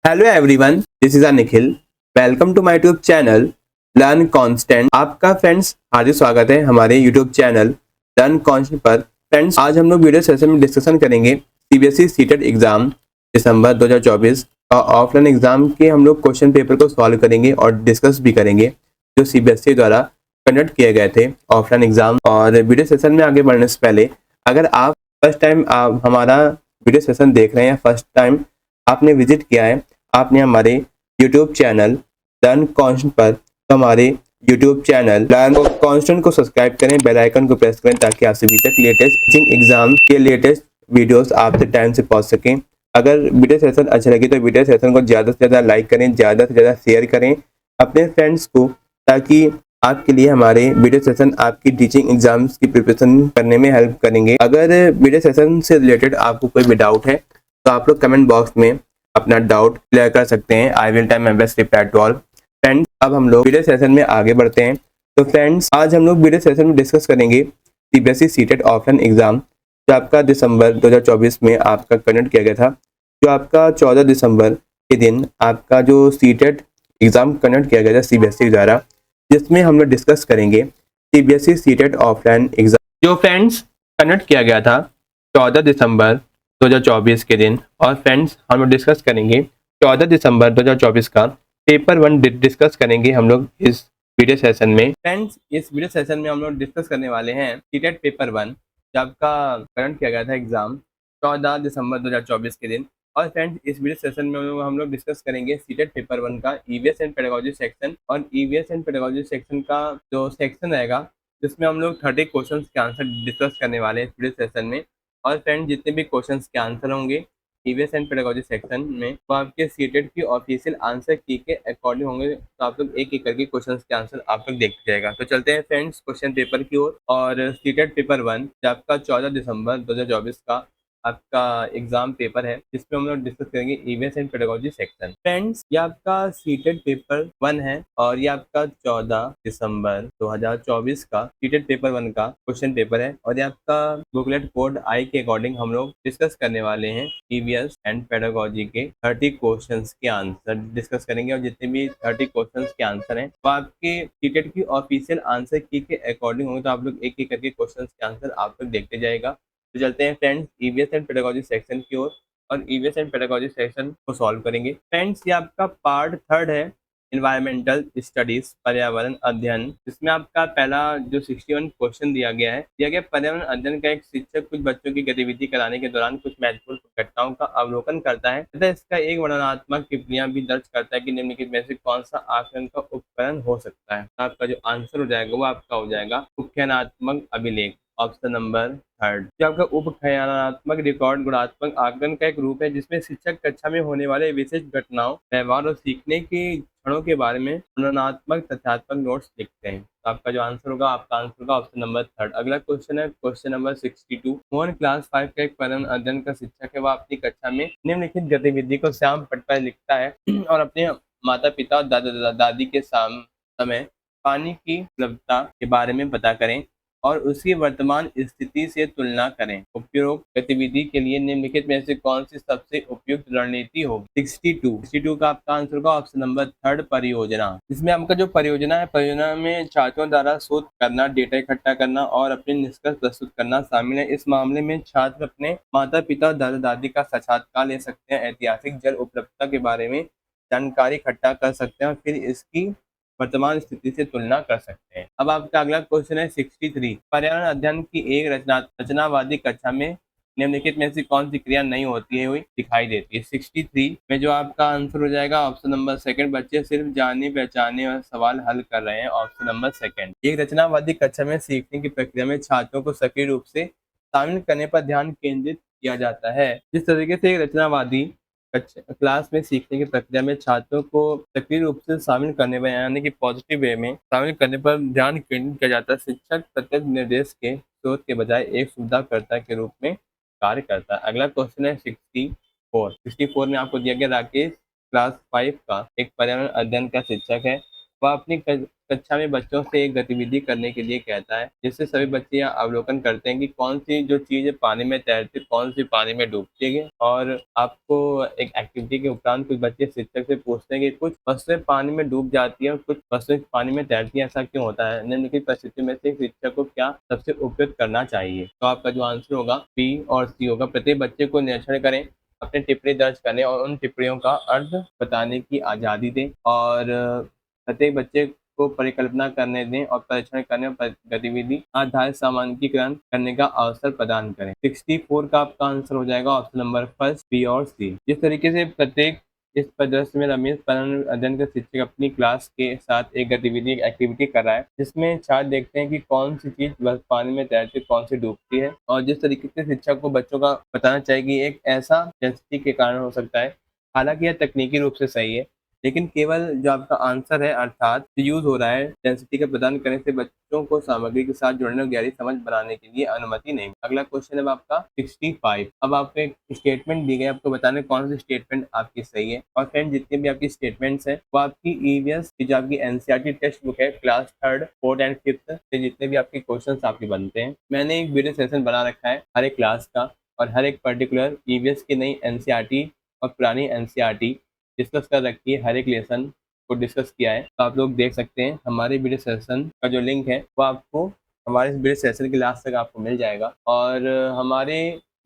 Hello everyone, this is Nikhil. Welcome to my YouTube channel learn constant. आपका friends हार्दिक स्वागत है हमारे यूट्यूब चैनल लर्न कांस्टेंट पर। फ्रेंड्स, आज हम लोग वीडियो सेशन में डिस्कशन करेंगे सीबीएसई सीटेट एग्जाम दिसंबर 2024 का ऑफलाइन एग्जाम के हम लोग क्वेश्चन पेपर को सॉल्व करेंगे और डिस्कस भी करेंगे जो सीबीएसई द्वारा कंडक्ट किए गए थे ऑफलाइन एग्जाम। और वीडियो सेशन में आगे बढ़ने से पहले अगर आप फर्स्ट टाइम आप हमारा वीडियो सेशन देख रहे हैं, फर्स्ट टाइम आपने विजिट किया है, आपने हमारे YouTube चैनल लर्न कांस्टेंट पर, तो हमारे YouTube चैनल लर्न कांस्टेंट को सब्सक्राइब करें, बेल आइकन को प्रेस करें ताकि आप सभी तक लेटेस्ट टीचिंग एग्जाम के लेटेस्ट वीडियोस आप तक टाइम से पहुंच सकें। अगर वीडियो सेशन अच्छा लगे तो वीडियो सेशन को ज़्यादा से ज़्यादा लाइक करें, ज़्यादा से ज़्यादा शेयर करें अपने फ्रेंड्स को, ताकि आपके लिए हमारे वीडियो सेशन आपकी टीचिंग एग्जाम्स की प्रिपरेशन करने में हेल्प करेंगे। अगर वीडियो सेशन से रिलेटेड आपको कोई भी डाउट है तो आप लोग कमेंट बॉक्स में अपना डाउट क्लियर कर सकते हैं। I will time my best reply to all. Friends, अब हम लोग वीडियो सेशन में आगे बढ़ते हैं। तो फ्रेंड्स, आज हम लोग वीडियो सेशन में डिस्कस करेंगे सीबीएसई सीटेट ऑफलाइन एग्जाम जो आपका दिसंबर 2024 में आपका कंडक्ट किया गया था। जो आपका 14 दिसंबर के दिन आपका जो सीटेट एग्जाम कंडक्ट किया गया था सीबीएसई द्वारा, जिसमें हम लोग डिस्कस करेंगे सीबीएसई सीटेट ऑफलाइन एग्जाम जो फ्रेंड्स कंडक्ट किया गया था 14 दिसंबर 2024 के दिन। और फ्रेंड्स, हम लोग डिस्कस करेंगे 14 दिसंबर 2024 का पेपर 1 डिस्कस करेंगे हम लोग इस वीडियो सेशन में। फ्रेंड्स, इस वीडियो सेशन में हम लोग डिस्कस करने वाले हैं सीटेट पेपर 1 जो आपका करंट किया गया था एग्जाम 14 दिसंबर 2024 के दिन। और फ्रेंड्स, इस वीडियो सेशन में हम लोग डिस्कस करेंगे सीटेट पेपर 1 का ईवीएस एंड पेडागोजी सेक्शन। और ईवीएस एंड पेडागोजी सेक्शन का जो सेक्शन रहेगा जिसमें हम लोग 30 क्वेश्चन के आंसर डिस्कस करने वाले हैं इस वीडियो सेशन में। और फ्रेंड, जितने भी क्वेश्चंस के आंसर होंगे ईवीएस एंड पेडागोजी सेक्शन में, वो आपके सीटेट की ऑफिशियल आंसर की के अकॉर्डिंग होंगे। तो आप लोग एक एक करके क्वेश्चंस के आंसर आप लोग देखते जाएगा। तो चलते हैं फ्रेंड्स क्वेश्चन पेपर की ओर। और सीटेट पेपर 1 जो आपका 14 दिसंबर 2024 का आपका एग्जाम पेपर है, जिसमें हम लोग डिस्कस करेंगे EVS and pedagogy section. Friends, ये आपका सीटेट पेपर 1 है और ये आपका 14 दिसंबर 2024 का सीटेट पेपर 1 का क्वेश्चन पेपर है। और ये आपका बुकलेट कोड आई के अकॉर्डिंग हम लोग डिस्कस करने वाले हैं ईवीएस एंड पेडागोजी के 30 क्वेश्चंस के आंसर डिस्कस करेंगे। और जितने भी 30 क्वेश्चंस के आंसर हैं वो आपके सीटेट की ऑफिशियल आंसर की के अकॉर्डिंग होंगे। तो आप लोग एक एक करके क्वेश्चंस के आंसर आप लोग देखते जाएगा। तो चलते हैं friends EVS and pedagogy section की ओर और ईवीएस एंड पेडागोजी सेक्शन को सॉल्व करेंगे। फ्रेंड्स, ये आपका पार्ट 3 है, इन्वायरमेंटल स्टडीज, पर्यावरण अध्ययन। इसमें आपका पहला जो 61 क्वेश्चन दिया गया पर्यावरण अध्ययन का एक शिक्षक कुछ बच्चों की गतिविधि कराने के दौरान कुछ महत्वपूर्ण घटनाओं का अवलोकन करता है तथा इसका एक वर्णनात्मक टिप्पणियां भी दर्ज करता है कि निम्नलिखित में से कौन सा आकलन का उपकरण हो सकता है। आपका जो आंसर हो जाएगा वो आपका हो जाएगा उपख्यानात्मक अभिलेख, ऑप्शन नंबर 3। जो आपका उपख्यानात्मक रिकॉर्ड गुणात्मक आकलन का एक रूप है जिसमें शिक्षक कक्षा में होने वाले विशेष घटनाओं, व्यवहार और सीखने के क्षणों के बारे में वर्णनात्मक तथ्यात्मक नोट्स लिखते हैं। तो आपका जो आंसर होगा आपका आंसर होगा ऑप्शन नंबर 3। अगला क्वेश्चन है क्वेश्चन नंबर 62। मोहन क्लास 5 का एक पर्यावरण अध्ययन का शिक्षक है। वह अपनी कक्षा में निम्नलिखित गतिविधि को श्याम पट पर लिखता है और अपने माता पिता और दादा दादी के समय पानी की उपलब्धता के बारे में पता करें और उसकी वर्तमान स्थिति से तुलना करें। उपरोक्त गतिविधि के लिए निम्नलिखित में से कौन सी सबसे उपयुक्त रणनीति होगी। 62 का आपका आंसर होगा ऑप्शन नंबर 3, परियोजना। इसमें आपका जो परियोजना है, परियोजना में छात्रों द्वारा शोध करना, डेटा इकट्ठा करना और अपने निष्कर्ष प्रस्तुत करना शामिल है। इस मामले में छात्र अपने माता पिता और दादा दादी का साक्षात्कार ले सकते हैं, ऐतिहासिक जल उपलब्धता के बारे में जानकारी इकट्ठा कर सकते हैं और फिर इसकी वर्तमान स्थिति से तुलना कर सकते हैं। अब आपका अगला क्वेश्चन है 63। पर्यावरण अध्ययन की एक रचनावादी कक्षा में निम्नलिखित में से कौन सी क्रिया नहीं होती है हुई दिखाई देती है। 63 में जो आपका आंसर हो जाएगा ऑप्शन नंबर 2, बच्चे सिर्फ जाने पहचाने और सवाल हल कर रहे हैं, ऑप्शन नंबर 2। एक रचनावादी कक्षा में सीखने की प्रक्रिया में छात्रों को सक्रिय रूप से शामिल करने पर ध्यान केंद्रित किया जाता है। जिस तरीके से एक रचनावादी क्लास में सीखने की प्रक्रिया में छात्रों को सक्रिय रूप से शामिल करने में, यानी कि पॉजिटिव वे में शामिल करने पर ध्यान केंद्रित किया जाता है, शिक्षक प्रत्यक्ष निर्देश के स्रोत के बजाय एक सुविधाकर्ता के रूप में कार्य करता है। अगला क्वेश्चन है 64 में आपको दिया गया राकेश क्लास 5 का एक पर्यावरण अध्ययन का शिक्षक है। वह अपनी कक्षा में बच्चों से एक गतिविधि करने के लिए कहता है, जिससे सभी बच्चे यह अवलोकन करते हैं कि कौन सी जो चीज़ पानी में तैरती है, कौन सी पानी में डूबती है। और आपको एक एक्टिविटी के उपरांत कुछ बच्चे शिक्षक से पूछते हैं कि कुछ वस्तुएं पानी में डूब जाती हैं और कुछ वस्तुएं पानी में तैरती हैं, ऐसा क्यों होता है? निम्नलिखित परिस्थिति में से शिक्षक को क्या सबसे उपयुक्त करना चाहिए? तो आपका जो आंसर होगा बी और सी होगा। प्रत्येक बच्चे को निरीक्षण करें, अपनी टिप्पणी दर्ज करें और उन टिप्पणियों का अर्थ बताने की आज़ादी दें, और प्रत्येक बच्चे को परिकल्पना करने दें और परीक्षण करने और गतिविधि आधारित सामान्यीकरण करने का अवसर प्रदान करें। 64 का आपका आंसर हो जाएगा ऑप्शन नंबर फर्स्ट, बी और सी। जिस तरीके से प्रत्येक इस परिदृश्य में रमेश पर्यावरण अध्ययन का शिक्षक अपनी क्लास के साथ एक गतिविधि एक एक्टिविटी कर रहा है, जिसमें छात्र देखते हैं कि कौन सी चीज बस पानी में तैरती है, कौन सी डूबती है। और जिस तरीके से शिक्षक को बच्चों का बताना चाहिए कि एक ऐसा डेंसिटी के कारण हो सकता है, हालांकि यह तकनीकी रूप से सही है, लेकिन केवल जो आपका आंसर है अर्थात यूज हो रहा है डेंसिटी का प्रदान करने से बच्चों को सामग्री के साथ जुड़ने और गहरी समझ बनाने के लिए अनुमति नहीं। अगला क्वेश्चन है आपका 65। अब आपको एक स्टेटमेंट दी गई, आपको बताना है कौन सी स्टेटमेंट आपकी सही है। और फ्रेंड जितनी भी आपकी स्टेटमेंट्स है वो आपकी ईवीएस की जो आपकी एनसीईआरटी टेक्स्ट बुक है क्लास 3, 4 एंड 5 से जितने भी आपके क्वेश्चन आपके बनते हैं, मैंने एक वीडियो सेशन बना रखा है हर एक क्लास का, और हर एक पर्टिकुलर ईवीएस की नई एनसीईआरटी और पुरानी एनसीईआरटी डिस्कस कर रखी है, हर एक लेसन को डिस्कस किया है। तो आप लोग देख सकते हैं हमारे वीडियो सेशन का जो लिंक है वो आपको हमारे वीडियो सेशन के लास्ट तक आपको मिल जाएगा। और हमारे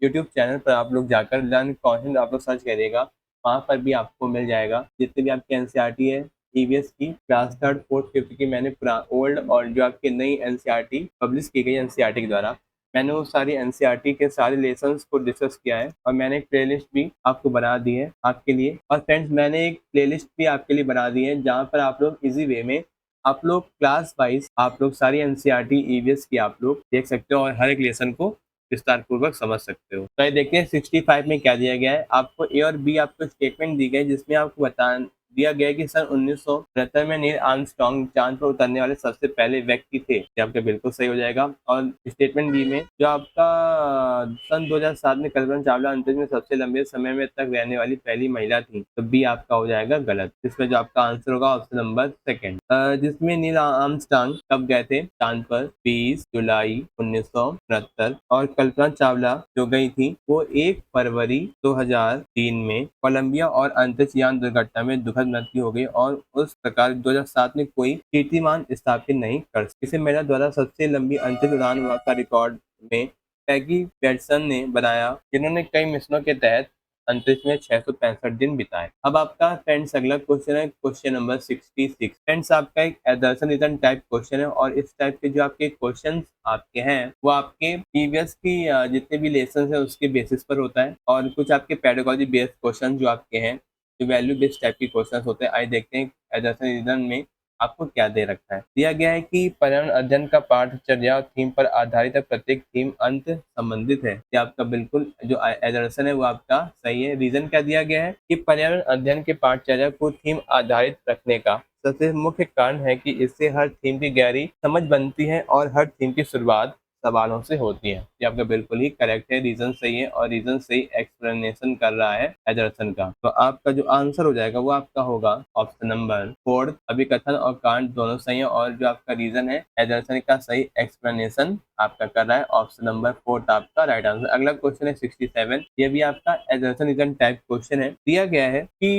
यूट्यूब चैनल पर आप लोग जाकर लर्न कॉन्सेप्ट आप लोग सर्च करिएगा, वहाँ पर भी आपको मिल जाएगा जितने भी आपकी एनसीईआरटी है ईवीएस की क्लास 3, 4, 5 की, मैंने ओल्ड और जो आपकी नई एनसीईआरटी पब्लिश की गई एनसीईआरटी के द्वारा, मैंने वो सारी एनसीईआरटी के सारे लेसन्स को डिस्कस किया है। और मैंने एक प्लेलिस्ट भी आपको बना दी है आपके लिए। और फ्रेंड्स मैंने एक प्लेलिस्ट भी आपके लिए बना दी है जहाँ पर आप लोग इजी वे में आप लोग क्लास वाइज आप लोग सारी एनसीईआरटी ईवीएस की आप लोग देख सकते हो और हर एक लेसन को विस्तार पूर्वक समझ सकते हो। तो ये देखिए 65 में क्या दिया गया है, आपको ए और बी आपको स्टेटमेंट दी गई जिसमें आपको बता दिया गया कि सन 1973 में नील आर्मस्ट्रांग चांद पर उतरने वाले सबसे पहले व्यक्ति थे। ये आपका बिल्कुल सही हो जाएगा। और स्टेटमेंट बी में जो आपका सन 2007 में कल्पना चावला अंतरिक्ष में सबसे लंबे समय में तक रहने वाली पहली महिला थी, तो बी आपका हो जाएगा गलत। इसमें जो आपका आंसर होगा ऑप्शन नंबर सेकंड, जिसमें नील आर्मस्ट्रांग कब गए थे चांद पर, 20 जुलाई 1969। और कल्पना चावला जो गई थी वो 1 फरवरी 2003 में कोलंबिया और अंतरिक्ष यान दुर्घटना में दुखद मृत्यु हो गई, और उस प्रकार 2007 में कोई कीर्तिमान स्थापित नहीं कर सके। इसे महिला द्वारा सबसे लंबी अंतरिक्ष उड़ान का रिकॉर्ड में पैगी पैटसन ने बनाया, जिन्होंने कई मिशनों के तहत अंतरिक्ष में 665 दिन बिताए। अब आपका फ्रेंड्स अगला क्वेश्चन है क्वेश्चन नंबर 66। फ्रेंड्स आपका एक दर्शन रिटर्न टाइप क्वेश्चन है, और इस टाइप के जो आपके क्वेश्चन आपके हैं वो आपके प्रीवियस की जितने भी लेसन है उसके बेसिस पर होता है, और कुछ आपके पेडागोजी बेस्ड क्वेश्चन जो आपके हैं जो वैल्यू बेस्ड टाइप के क्वेश्चन होते हैं। आइए देखते हैं दर्शन रिटर्न में आपको क्या दे रखा है। दिया गया है कि पर्यावरण अध्ययन का पाठचर्या और थीम पर आधारित है, प्रत्येक थीम अंत संबंधित है। ये आपका बिल्कुल जो दर्शन है वो आपका सही है। रीजन क्या दिया गया है कि पर्यावरण अध्ययन के पाठचर्या को थीम आधारित रखने का सबसे मुख्य कारण है कि इससे हर थीम की गहरी समझ बनती है और हर थीम की शुरुआत सवालों से होती है। ये आपका बिल्कुल ही करेक्ट है, रीजन सही है और रीजन सही एक्सप्लेनेशन कर रहा है एडरसन का। तो आपका जो आंसर हो जाएगा वो आपका होगा ऑप्शन नंबर 4, अभिकथन और कांड दोनों सही है, और जो आपका रीजन है एडरसन का सही एक्सप्लेनेशन आपका कर रहा है, ऑप्शन नंबर 4 आपका राइट आंसर। अगला क्वेश्चन है 67, ये भी आपका एडरसन रीजन टाइप क्वेश्चन है। दिया गया है कि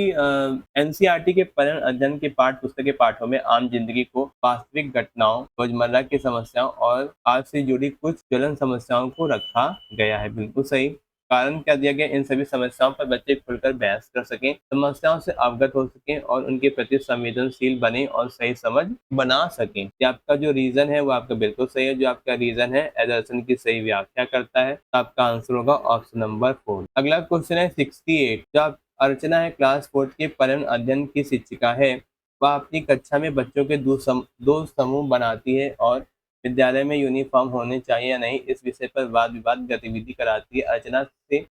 एनसीईआरटी के पर्यावरण अध्ययन के पाठ पुस्तक के पाठों में आम जिंदगी को वास्तविक घटनाओं, रोजमर्रा की समस्याओं और आज से जुड़ी कुछ ज्वलन समस्याओं को रखा गया है। बिल्कुल सही। कारण क्या दिया गया, इन सभी समस्याओं पर बच्चे खुलकर बहस कर सकें, समस्याओं से अवगत हो सकें और उनके प्रति संवेदनशील बने और सही समझ बना सकें। ये आपका जो रीजन है वो आपका बिल्कुल सही है। जो आपका रीजन है एडरसन की सही व्याख्या करता है, तो आपका आंसर होगा ऑप्शन नंबर 4। अगला क्वेश्चन है 68, जो आप अर्चना है क्लास 4 के पर्यावरण अध्ययन की शिक्षिका है। वह अपनी कक्षा में बच्चों के दो समूह बनाती है और विद्यालय में यूनिफॉर्म होने चाहिए या नहीं इस विषय पर वाद विवाद गतिविधि कराती है।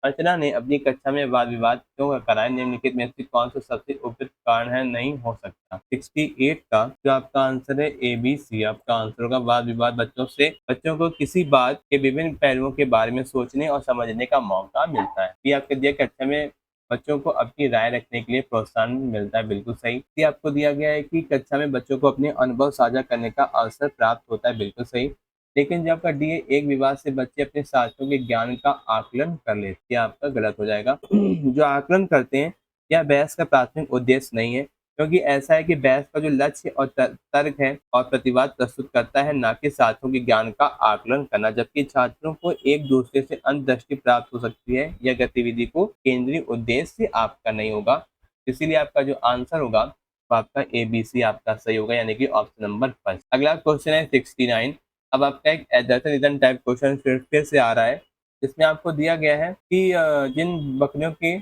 अर्चना ने अपनी कक्षा में वाद विवाद क्यों कराए, निम्नलिखित में से कौन सा सबसे उपयुक्त कारण है नहीं हो सकता। 68 का जो आपका आंसर है ABC आपका आंसर होगा। वाद विवाद बच्चों को किसी बात के विभिन्न पहलुओं के बारे में सोचने और समझने का मौका मिलता है। ये आपके दिया कक्षा में बच्चों को अपनी राय रखने के लिए प्रोत्साहन मिलता है। बिल्कुल सही। ये आपको दिया गया है कि कक्षा में बच्चों को अपने अनुभव साझा करने का अवसर प्राप्त होता है। बिल्कुल सही। लेकिन जब आपका डी है, एक विवाद से बच्चे अपने साथियों के ज्ञान का आकलन कर लेते हैं, ये आपका गलत हो जाएगा। जो आकलन करते हैं या बहस का प्राथमिक उद्देश्य नहीं है, क्योंकि ऐसा है कि बहस का जो लक्ष्य और तर्क है और प्रतिवाद प्रस्तुत करता है, ना कि साथियों के ज्ञान का आकलन करना। जबकि छात्रों को एक दूसरे से अंतर्दृष्टि प्राप्त हो सकती है, यह गतिविधि को केंद्रीय उद्देश्य आपका नहीं होगा। इसीलिए आपका जो आंसर होगा वो आपका ABC आपका सही होगा, यानी कि ऑप्शन नंबर फर्स्ट। अगला क्वेश्चन है 69। अब आपका एक एडर्सन टाइप क्वेश्चन फिर से आ रहा है, जिसमें आपको दिया गया है कि जिन बकरियों के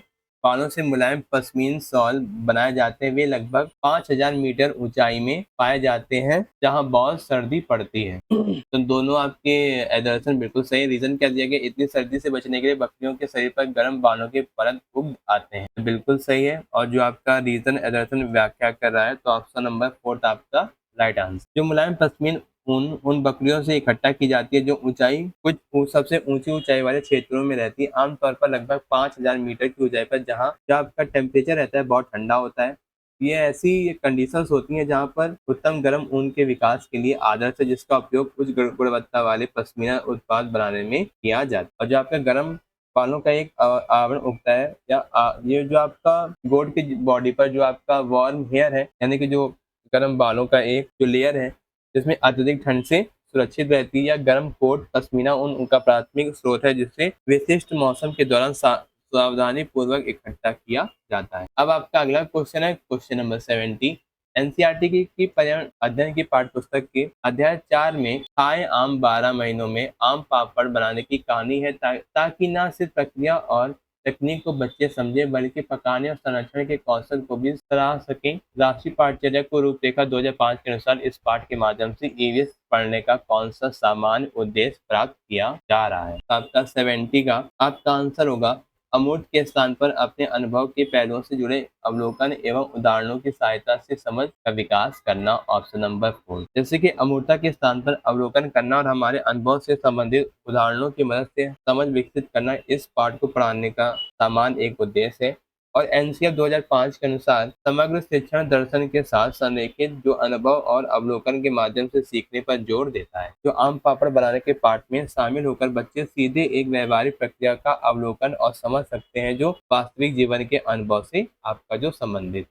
बालों से मुलायम पश्मीना शॉल बनाए जाते हैं, वे लगभग 5000 मीटर ऊंचाई में पाए जाते हैं, जहां बहुत सर्दी पड़ती है। तो दोनों आपके एडर्सन बिल्कुल सही। रीजन क्या दिया गया? इतनी सर्दी से बचने के लिए बकरियों के शरीर पर गर्म बालों के परत उग आते हैं। बिल्कुल सही है। और जो आपका रीजन एडर्सन व्याख्या कर रहा है, तो ऑप्शन नंबर फोर्थ आपका राइट आंसर। जो मुलायम पश्मीना ऊन उन बकरियों से इकट्ठा की जाती है जो सबसे ऊंची ऊंचाई वाले क्षेत्रों में रहती है, आमतौर पर लगभग 5000 मीटर की ऊंचाई पर, जहां जहाँ आपका टेम्परेचर रहता है बहुत ठंडा होता है। ये ऐसी कंडीशंस होती हैं जहां पर उत्तम गर्म ऊन के विकास के लिए आदर्श है, जिसका उपयोग उच्च गुणवत्ता वाले पश्मीना उत्पाद बनाने में किया जाता है। और जो आपका गर्म बालों का एक आवरण उगता है, ये जो आपका गोड की बॉडी पर जो आपका वार्म हेयर है, यानी कि जो गर्म बालों का एक जो लेयर है, जिसमें अत्यधिक ठंड से सुरक्षित रहती है, या गर्म कोट पश्मीना ऊन उनका प्राथमिक स्रोत है, जिसे विशिष्ट मौसम के दौरान सावधानी पूर्वक इकट्ठा किया जाता है। अब आपका अगला क्वेश्चन है क्वेश्चन नंबर 70। एनसीईआरटी की पर्यावरण अध्ययन की पाठ्यपुस्तक के अध्याय 4 में खाए आम 12 महीनों में आम पापड़ बनाने की कहानी है, ताकि न सिर्फ प्रक्रिया और तकनीक को बच्चे समझे, बल्कि पकाने और संरक्षण के कौशल को भी सराह सकें। राष्ट्रीय पाठ्यचर्या को रूपरेखा 2005 के अनुसार इस पाठ के माध्यम से ईवीएस पढ़ने का कौन सा सामान्य उद्देश्य प्राप्त किया जा रहा है? तो आपका 70 का आपका आंसर होगा अमूर्त के स्थान पर अपने अनुभव के पहलुओं से जुड़े अवलोकन एवं उदाहरणों की सहायता से समझ का विकास करना, ऑप्शन नंबर 4। जैसे कि अमूर्तता के स्थान पर अवलोकन करना और हमारे अनुभव से संबंधित उदाहरणों की मदद से समझ विकसित करना इस पाठ को पढ़ाने का सामान्य एक उद्देश्य है। और एनसीईआरटी 2005 के अनुसार समग्र शिक्षण दर्शन के साथ संरेखित जो अनुभव और अवलोकन के माध्यम से सीखने पर जोर देता है। जो आम पापड़ बनाने के पाठ में शामिल होकर बच्चे सीधे एक व्यवहारिक प्रक्रिया का अवलोकन और समझ सकते हैं, जो वास्तविक जीवन के अनुभव से आपका जो संबंधित।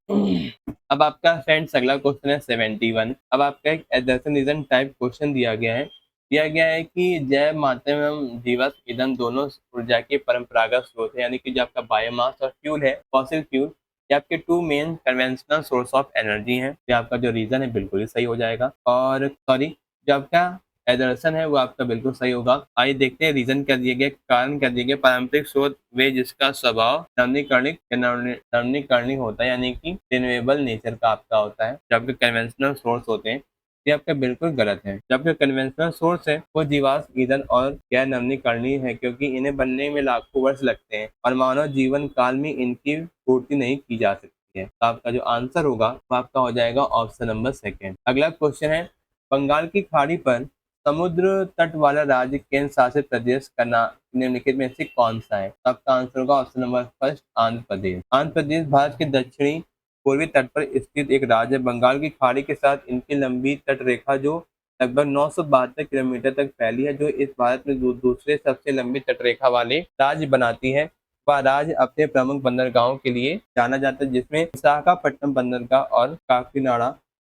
अब आपका फ्रेंड्स अगला क्वेश्चन है 71। अब आपका एक एडर्सन टाइप क्वेश्चन दिया गया है कि जैव माध्यम जीवाश्म ईंधन दोनों ऊर्जा के परंपरागत स्रोत है, यानी कि जो आपका बायोमास और फ्यूल है, फॉसिल फ्यूल, ये आपके two main conventional source of energy हैं। ये आपका जो रीजन है बिल्कुल ही सही हो जाएगा। और सॉरी, जो आपका एडर्सन है वो आपका बिल्कुल सही होगा। आइए देखते हैं रीजन क्या दिए गए, कारण क्या दिए गए। पारंपरिक स्रोत वे जिसका स्वभाव नवीनीकरणीय होता है, यानी कि रिन्यूएबल नेचर का आपका होता है। जो आपके कन्वेंशनल सोर्स होते हैं, ये आपका बिल्कुल गलत है। जब जो कन्वेंशनल सोर्स है वो जीवाश्म ईंधन और गैर नवीनीकरणीय है, क्योंकि इन्हें बनने में लाखों वर्ष लगते हैं और मानव जीवन काल में इनकी पूर्ति नहीं की जा सकती है। तो आपका जो आंसर होगा वो आपका हो जाएगा ऑप्शन नंबर 2। अगला क्वेश्चन है बंगाल की खाड़ी पर समुद्र तट वाला राज्य केंद्र शासित प्रदेश का निम्नलिखित में से कौन सा है? तो आपका आंसर होगा option number first, Andhra Pradesh. Andhra Pradesh Bharat के दक्षिणी पूर्वी तट पर स्थित एक राज्य है। बंगाल की खाड़ी के साथ इनकी लंबी तट रेखा जो लगभग 972 किलोमीटर तक फैली है, जो इस भारत में दूसरे सबसे लंबी तट रेखा वाले राज्य बनाती है। वह राज्य अपने प्रमुख बंदरगाहों के लिए जाना जाता है, जिसमें विशाखापट्टनम बंदरगाह और काकीनाडा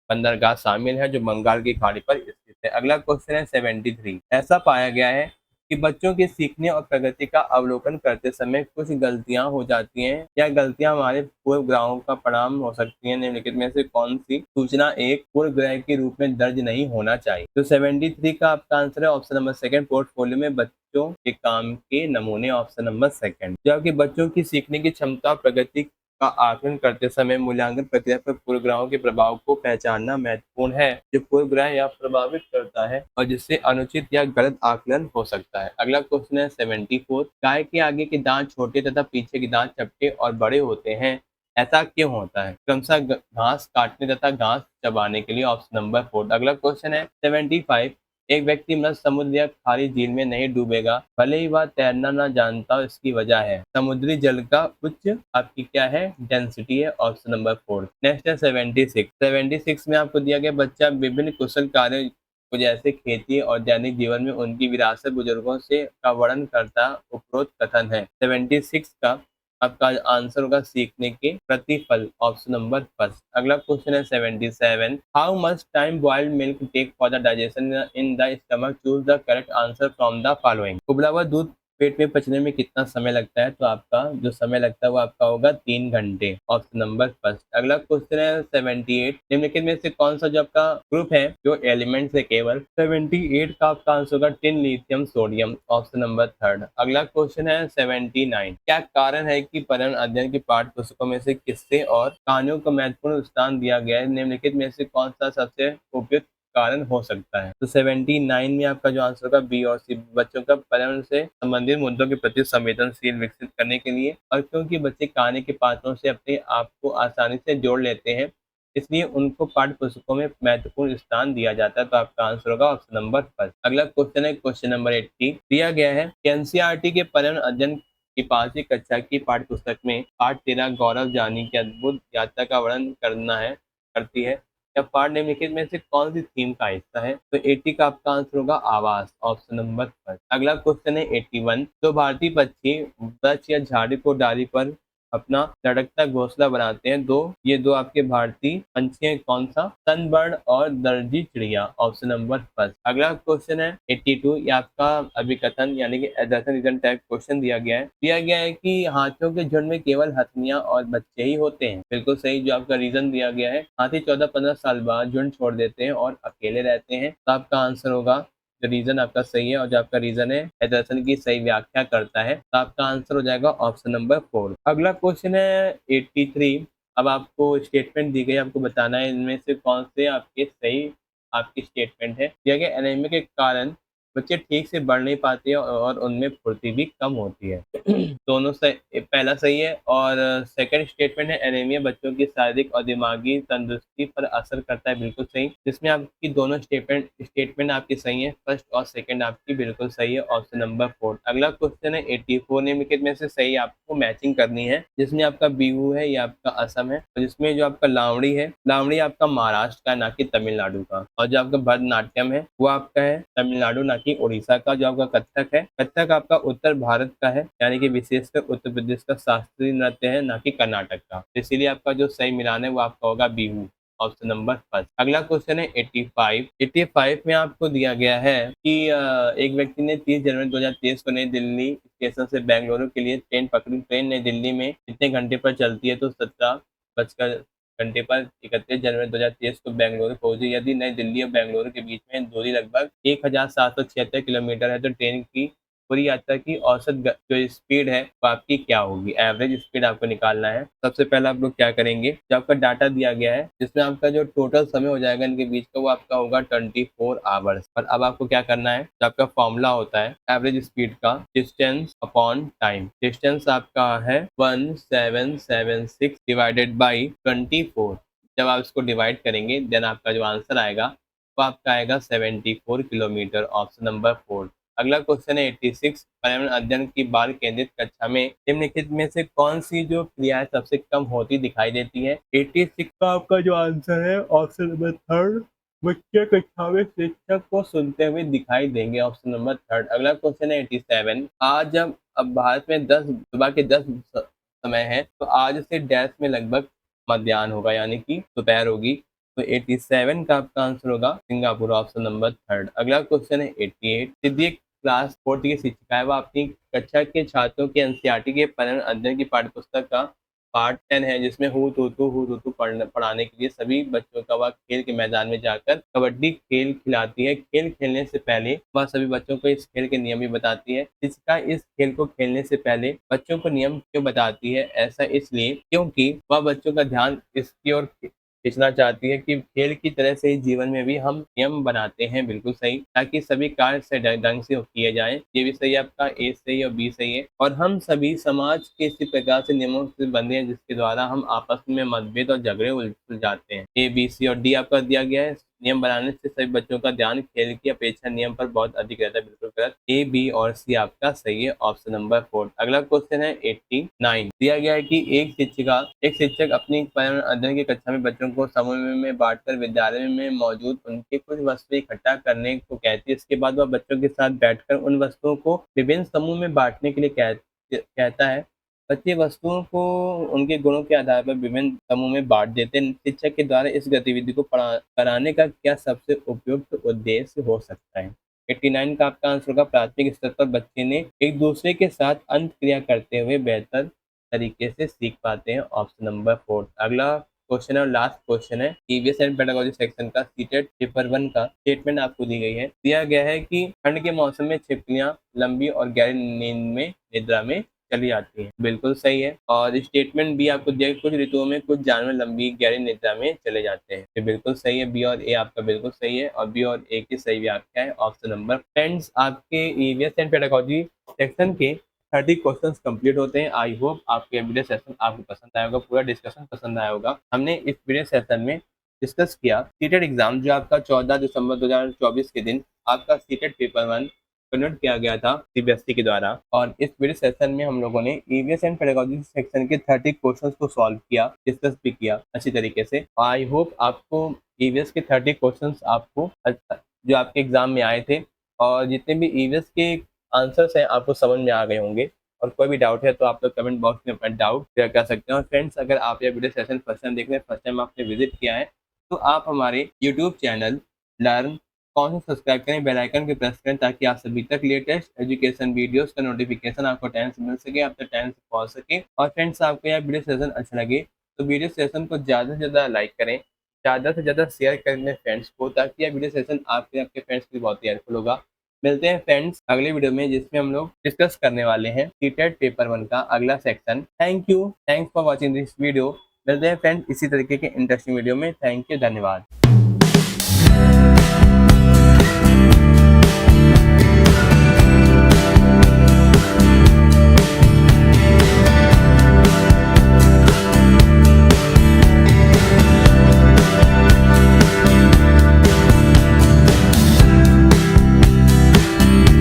बंदरगाह शामिल है, जो बंगाल की खाड़ी पर स्थित है। अगला क्वेश्चन है 73। ऐसा पाया गया है कि बच्चों के सीखने और प्रगति का अवलोकन करते समय कुछ गलतियां हो जाती हैं, या गलतियां हमारे पूर्वग्रहों का परिणाम हो सकती हैं। निम्नलिखित में से कौन सी सूचना एक पूर्वग्रह के रूप में दर्ज नहीं होना चाहिए? तो 73 का आपका आंसर है ऑप्शन नंबर 2, पोर्टफोलियो में बच्चों के काम के नमूने, ऑप्शन नंबर 2। जबकि बच्चों की सीखने की क्षमता और प्रगति का आकलन करते समय मूल्यांकन प्रक्रिया पर पूर्वग्रहों के प्रभाव को पहचानना महत्वपूर्ण है, जो पूर्वग्रह या प्रभावित करता है और जिससे अनुचित या गलत आकलन हो सकता है। अगला क्वेश्चन है 74। गाय के आगे के दांत छोटे तथा पीछे के दांत चपटे और बड़े होते हैं, ऐसा क्यों होता है? क्रमशः घास काटने तथा घास चबाने के लिए, ऑप्शन नंबर 4। अगला क्वेश्चन है 75। एक व्यक्ति मृत समुद्र या खारी झील में नहीं डूबेगा, भले ही वह तैरना न जानता हो। इसकी वजह है समुद्री जल का उच्च आपकी क्या है डेंसिटी है, ऑप्शन नंबर 4। नेक्स्ट है 76 में आपको दिया गया बच्चा विभिन्न कुशल कार्यों को जैसे खेती और दैनिक जीवन में उनकी विरासत बुजुर्गों से का वर्णन करता उपरोक्त कथन है। 76 का आपका आंसर होगा सीखने के प्रतिफल, ऑप्शन नंबर फर्स्ट। अगला क्वेश्चन है 77। How much time boiled milk take for the digestion in the stomach, choose the correct answer from the following. उबला हुआ दूध पेट में पचने में कितना समय लगता है? तो आपका जो समय लगता है वो आपका होगा 3 घंटे, ऑप्शन नंबर फर्स्ट। अगला क्वेश्चन है 78। निम्नलिखित में से कौन सा जो आपका ग्रुप है जो एलिमेंट है केवल 78 का आपका आंसर होगा tin lithium sodium, option number third. अगला क्वेश्चन है 79। क्या कारण है कि पर्यावरण अध्ययन की पाठ्य पुस्तकों में से किस्से और कहानियों को महत्वपूर्ण स्थान दिया गया है? निम्नलिखित में से कौन सा सबसे उपयुक्त कारण हो सकता है? तो 79 में आपका जो आंसर होगा बी और सी, बच्चों का पर्यावरण से संबंधित मुद्दों के प्रति संवेदनशील विकसित करने के लिए, और क्योंकि बच्चे कहानी के पात्रों से अपने आप को आसानी से जोड़ लेते हैं, इसलिए उनको पाठ्य पुस्तकों में महत्वपूर्ण स्थान दिया जाता है। तो आपका आंसर होगा ऑप्शन नंबर फर्स्ट। अगला क्वेश्चन है क्वेश्चन नंबर 80। दिया गया है कि एनसीईआरटी के पर्यावरण अध्ययन की 5वीं कक्षा की पाठ्य पुस्तक में पाठ 13 गौरव जानी की अद्भुत यात्रा का वर्णन करती है। या पाठ निम्नलिखित में से कौन सी थीम का हिस्सा है? तो 80 का आपका आंसर होगा आवास, ऑप्शन नंबर फर्स्ट। अगला क्वेश्चन है 81। तो भारतीय पक्षी वृक्ष या झाड़ी को डाली पर अपना लटकता घोंसला बनाते हैं, ये दो आपके भारतीय पंछी हैं, कौन सा? सनबर्ड और दर्जी चिड़िया, ऑप्शन नंबर फर्स्ट। अगला क्वेश्चन है 82। ये आपका अभिकथन यानी कि एडर्सन रीजन टाइप क्वेश्चन दिया गया है कि हाथियों के झुंड में केवल हथनियां और बच्चे ही होते हैं। बिल्कुल सही जो आपका रीजन दिया गया है, हाथी 14-15 साल बाद झुंड छोड़ देते हैं और अकेले रहते हैं। तो आपका आंसर होगा, जो रीजन आपका सही है और जो आपका रीजन है एडर्सन की सही व्याख्या करता है, तो आपका आंसर हो जाएगा ऑप्शन नंबर 4। अगला क्वेश्चन है 83। अब आपको स्टेटमेंट दी गई, आपको बताना है इनमें से कौन से आपके सही आपकी स्टेटमेंट है। दिया गया एनीमिया के कारण बच्चे ठीक से बढ़ नहीं पाते हैं और उनमें फुर्ती भी कम होती है। दोनों सही, पहला सही है। और सेकंड स्टेटमेंट है एनीमिया बच्चों की शारीरिक और दिमागी तंदुरुस्ती पर असर करता है, बिल्कुल सही। जिसमें आपकी दोनों स्टेटमेंट आपकी सही है, फर्स्ट और सेकंड आपकी बिल्कुल सही है, ऑप्शन नंबर 4। अगला क्वेश्चन है 84। निम्नलिखित में से सही आपको मैचिंग करनी है, जिसमें आपका बिहू है या आपका असम है, और जिसमें जो आपका लावड़ी है, लावड़ी आपका महाराष्ट्र का ना कि तमिलनाडु का, और जो आपका भरतनाट्यम है वो आपका है तमिलनाडु ना कि उड़ीसा का। जो आपका कथक है, कथक आपका उत्तर भारत का है, यानी कि विशेषकर उत्तर प्रदेश का शास्त्रीय नृत्य है, ना कि कर्नाटक का। इसीलिए आपका जो सही मिलान है वो आपका होगा बिहू, ऑप्शन नंबर फर्स्ट। अगला क्वेश्चन है 85 में आपको दिया गया है कि एक व्यक्ति ने 30 जनवरी 2023 को नई दिल्ली स्टेशन से बेंगलुरु के लिए ट्रेन पकड़ी। ट्रेन नई दिल्ली में कितने घंटे पर चलती है? तो 17 घंटे पर 31 जनवरी 2023 को बेंगलुरु पहुंची। यदि नई दिल्ली और बेंगलुरु के बीच में दूरी लगभग 1776 किलोमीटर है, तो ट्रेन की पूरी यात्रा की औसत जो स्पीड है वो आपकी क्या होगी? एवरेज स्पीड आपको निकालना है। सबसे पहले आप लोग क्या करेंगे, जो आपका डाटा दिया गया है जिसमें आपका जो टोटल समय हो जाएगा इनके बीच का वो आपका होगा 24 आवर्स। और अब आपको क्या करना है, जो आपका फॉर्मूला होता है एवरेज स्पीड का, डिस्टेंस अपॉन टाइम। डिस्टेंस आपका है 1776 डिवाइडेड बाई 24। जब आप इसको डिवाइड करेंगे देन आपका जो आंसर आएगा वो आपका आएगा 74 किलोमीटर, ऑप्शन नंबर 4। अगला क्वेश्चन है 86। पर्यावरण अध्ययन की बाल केंद्रित कक्षा में निम्नलिखित में से कौन सी जो क्रियाएं सबसे कम होती दिखाई देती है? 86 का आपका जो आंसर है ऑप्शन नंबर थर्ड, बच्चे कक्षा में शिक्षक को सुनते हुए दिखाई देंगे, ऑप्शन नंबर थर्ड। अगला क्वेश्चन है 87। आज जब अब भारत में सुबह के 10 समय है, तो आज से डैश में लगभग मध्याह्न होगा, यानी कि दोपहर होगी। तो 87 का आपका आंसर होगा सिंगापुर, ऑप्शन नंबर थर्ड। अगला क्वेश्चन है 88। सिद्धि क्लास 4 की शिक्षिका है, वो अपनी कक्षा के छात्रों के एनसीईआरटी के पर्यावरण अध्ययन की पाठ्यपुस्तक का पार्ट 10 है, जिसमें हू तू पढ़ाने के लिए सभी बच्चों का वह खेल के मैदान में जाकर कबड्डी खेल खिलाती है। खेल खेलने से पहले वह सभी बच्चों को इस खेल के नियम भी बताती है। शिक्षिका इस खेल को खेलने से पहले बच्चों को नियम क्यों बताती है? ऐसा इसलिए क्योंकि वह बच्चों का ध्यान इसकी ओर खींचना चाहती है कि खेल की तरह से ही जीवन में भी हम नियम बनाते हैं, बिल्कुल सही, ताकि सभी कार्य से ढंग से किए जाएं। ये भी सही है, आपका ए सही और बी सही है। और हम सभी समाज के इसी प्रकार से नियमों से बंधे हैं जिसके द्वारा हम आपस में मतभेद और झगड़े सुलझाते हैं। ए बी सी और डी आपका दिया गया है। नियम बनाने से सभी बच्चों का ध्यान खेल की अपेक्षा नियम पर बहुत अधिक रहता है। बिल्कुल गलत। ए, बी और सी आपका सही है, ऑप्शन नंबर 4। अगला क्वेश्चन है 89। दिया गया है कि एक शिक्षक अपनी पर्यावरण अध्ययन की कक्षा में बच्चों को समूह में बांटकर विद्यालय में मौजूद उनके कुछ वस्तुएं इकट्ठा करने को कहती है। इसके बाद वह बच्चों के साथ बैठकर उन वस्तुओं को विभिन्न समूह में बांटने के लिए कहता है। बच्चे वस्तुओं को उनके गुणों के आधार पर विभिन्न समूह में बांट देते हैं। शिक्षक के द्वारा इस गतिविधि को कराने का क्या सबसे उपयुक्त उद्देश्य हो सकता है? 89 का आपका आंसर होगा, प्राथमिक स्तर पर बच्चे ने एक दूसरे के साथ अंत क्रिया करते हुए बेहतर तरीके से सीख पाते हैं, ऑप्शन नंबर 4। अगला क्वेश्चन है और लास्ट क्वेश्चन है ईवीएस एंड पेडागोजी सेक्शन का सीटेट पेपर 1 का स्टेटमेंट आपको दी गई है। दिया गया है कि ठंड के मौसम में छिपकलियां लंबी और गहरी निद्रा में चली आती है। बिल्कुल सही है। और स्टेटमेंट बी आपको दिया है, कुछ ऋतुओं में कुछ जानवर लंबी गहरी निद्रा में चले जाते हैं। ये बिल्कुल सही है, बी और ए आपका बिल्कुल सही है, और बी और ए की सही भी आपका है, ऑप्शन नंबर। फ्रेंड्स, आपके ईवीएस एंड पेडागोजी सेक्शन के 30 क्वेश्चंस कंप्लीट होते हैं। आई होप आपके वीडियो सेशन आपको पसंद आया होगा, पूरा डिस्कशन पसंद आया होगा। हमने इस वीडियो सेशन में डिस्कस किया सीटेट एग्जाम, जो आपका 14 दिसंबर 2024 के दिन आपका सीटेट पेपर 1 कंडक्ट किया गया था सीबीएसई के द्वारा। और इस वीडियो सेशन में हम लोगों ने ईवीएस एंड पेडागोजी सेक्शन के 30 क्वेश्चंस को सॉल्व किया, डिस्कस भी किया अच्छी तरीके से। आई होप आपको ईवीएस के 30 क्वेश्चंस आपको जो आपके एग्जाम में आए थे और जितने भी ईवीएस के आंसर्स हैं आपको समझ में आ गए होंगे। और कोई भी डाउट है तो आप लोग कमेंट बॉक्स में अपना डाउट शेयर कर सकते हैं। और फ्रेंड्स, अगर आप यह वीडियो सेशन फर्स्ट टाइम देख रहे हैं, फर्स्ट टाइम आपने विजिट किया है, तो आप हमारे यूट्यूब चैनल लर्न कौन सा सब्सक्राइब करें, बेल आइकन को प्रेस करें, ताकि आप सभी तक लेटेस्ट एजुकेशन वीडियोस का नोटिफिकेशन आपको टाइम से मिल सके, आप तक टाइम से पहुंच सके। और फ्रेंड्स, आपको यह वीडियो सेशन अच्छा लगे तो वीडियो सेशन को ज़्यादा से ज़्यादा लाइक करें, ज़्यादा से ज़्यादा शेयर करें अपने फ्रेंड्स को, ताकि यह वीडियो सेशन आपके फ्रेंड्स के लिए बहुत ही हेल्पफुल होगा। मिलते हैं फ्रेंड्स अगले वीडियो में, जिसमें हम लोग डिस्कस करने वाले हैं सीटेट पेपर 1 का अगला section. Thank you, thanks for watching this video. मिलते हैं फ्रेंड्स इसी तरीके के इंटरेस्टिंग वीडियो में। थैंक यू, धन्यवाद।